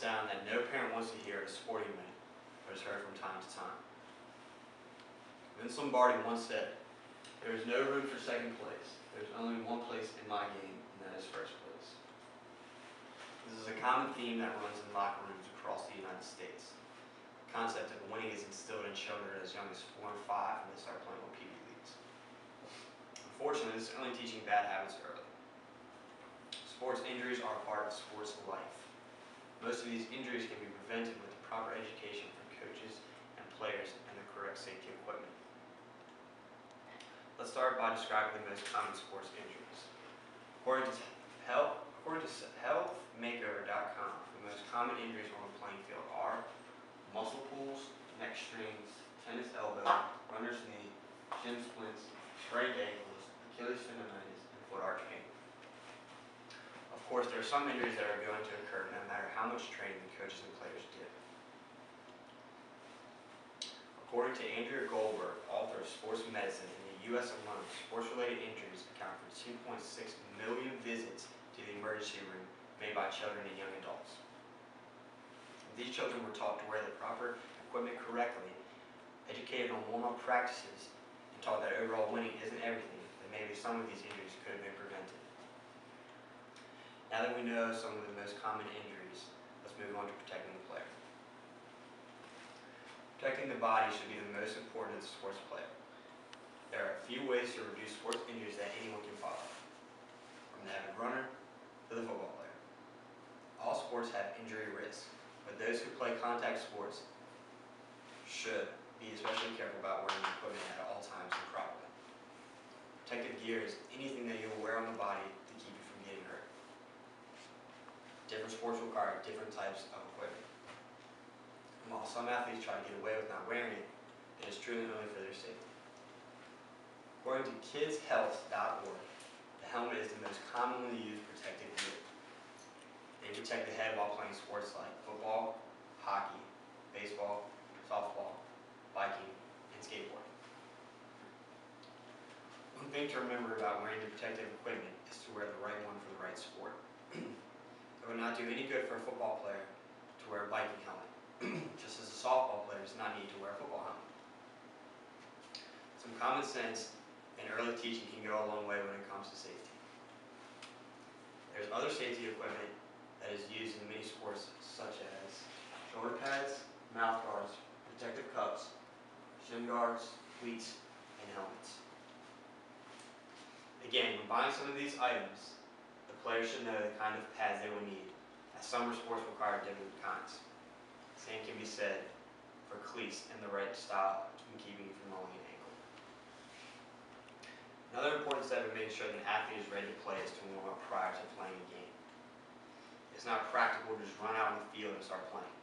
sound that no parent wants to hear at a sporting event, but is heard from time to time. Vince Lombardi once said, "There is no room for second place. There is only one place in my game, and that is first place." This is a common theme that runs in locker rooms across the United States. The concept of winning is instilled in children as young as 4 and 5 when they start playing on PB leagues. Unfortunately, this is only teaching bad habits early. Sports injuries are a part of sports life. Most of these injuries can be prevented with the proper education from coaches and players and the correct safety equipment. Let's start by describing the most common sports injuries. According to healthmaker.com, the most common injuries on the playing field are muscle pulls, neck strains, tennis elbow, runner's knee, shin splints, sprained ankles, Achilles tendonitis, and foot arch pain. Of course, there are some injuries that are going to occur no matter how much training the coaches and players do. According to Andrea Goldberg, author of Sports Medicine, in the U.S. alone, sports-related injuries account for 2.6 million visits to the emergency room made by children and young adults. If these children were taught to wear the proper equipment correctly, educated on warm-up practices, and taught that overall winning isn't everything, then maybe some of these injuries could have been prevented. Now that we know some of the most common injuries, let's move on to protecting the player. Protecting the body should be the most important as a sports player. There are a few ways to reduce sports injuries that anyone can follow, from the avid runner to the football player. All sports have injury risk, but those who play contact sports should be especially careful about wearing the equipment at all times and properly. Protective gear is anything that you will wear on the body to keep you from getting hurt. Different sports require different types of equipment. And while some athletes try to get away with not wearing it, it is truly only for their safety. According to kidshealth.org, the helmet is the most commonly used protective gear. They protect the head while playing sports like football, hockey, baseball, softball, biking, and skateboarding. One thing to remember about wearing the protective equipment is to wear the right one for the right sport. It would not do any good for a football player to wear a biking helmet, just as a softball player does not need to wear a football helmet. Some common sense and early teaching can go a long way when it comes to safety. There's other safety equipment that is used in many sports, such as shoulder pads, mouth guards, protective cups, shin guards, cleats, and helmets. Again, when buying some of these items, the player should know the kind of pads they will need, as some sports require different kinds. Same can be said for cleats and the right style in keeping you from rolling an ankle. Another important step in making sure that an athlete is ready to play is to warm up prior to playing a game. It's not practical to just run out on the field and start playing,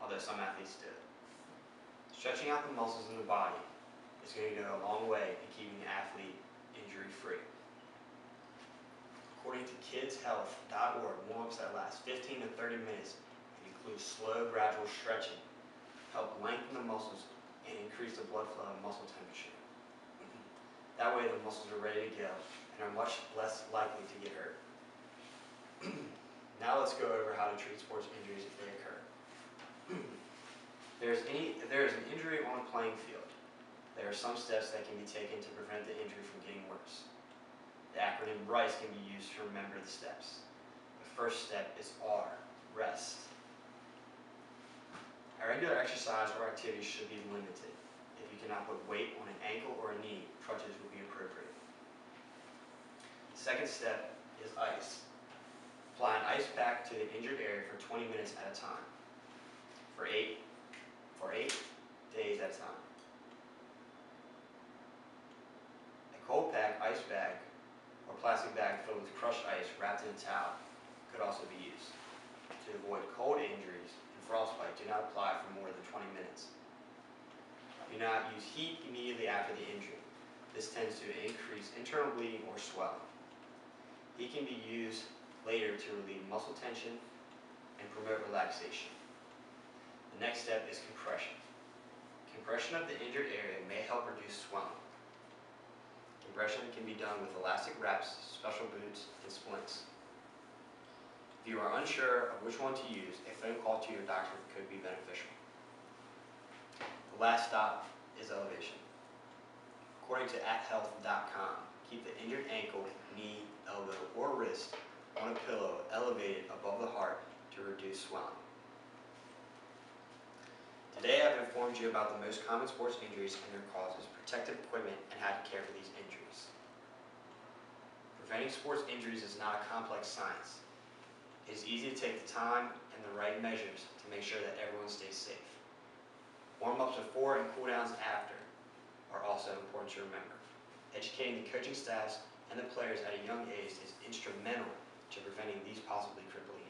although some athletes do. Stretching out the muscles in the body is going to go a long way in keeping the athlete injury-free. According to kidshealth.org, warm-ups that last 15 to 30 minutes and include slow, gradual stretching help lengthen the muscles and increase the blood flow and muscle temperature. That way the muscles are ready to go and are much less likely to get hurt. Now let's go over how to treat sports injuries if they occur. If there is an injury on a playing field, there are some steps that can be taken to prevent the injury from getting worse. The acronym RICE can be used to remember the steps. The first step is R, rest. A regular exercise or activity should be limited. If you cannot put weight on an ankle or a knee, crutches would be appropriate. The second step is ice. Apply an ice pack to the injured area for 20 minutes at a time, for 8 days at a time. A cold pack ice bag or plastic bag filled with crushed ice wrapped in a towel could also be used. To avoid cold injuries and frostbite, do not apply for more than 20 minutes. Do not use heat immediately after the injury. This tends to increase internal bleeding or swelling. Heat can be used later to relieve muscle tension and promote relaxation. The next step is compression. Compression of the injured area may help reduce swelling. Compression can be done with elastic wraps, special boots, and splints. If you are unsure of which one to use, a phone call to your doctor could be beneficial. The last stop is elevation. According to athealth.com, keep the injured ankle, knee, elbow, or wrist on a pillow elevated above the heart to reduce swelling. Today I've informed you about the most common sports injuries and their causes, protective equipment, and how to care for these injuries. Preventing sports injuries is not a complex science. It is easy to take the time and the right measures to make sure that everyone stays safe. Warm-ups before and cool-downs after are also important to remember. Educating the coaching staffs and the players at a young age is instrumental to preventing these possibly crippling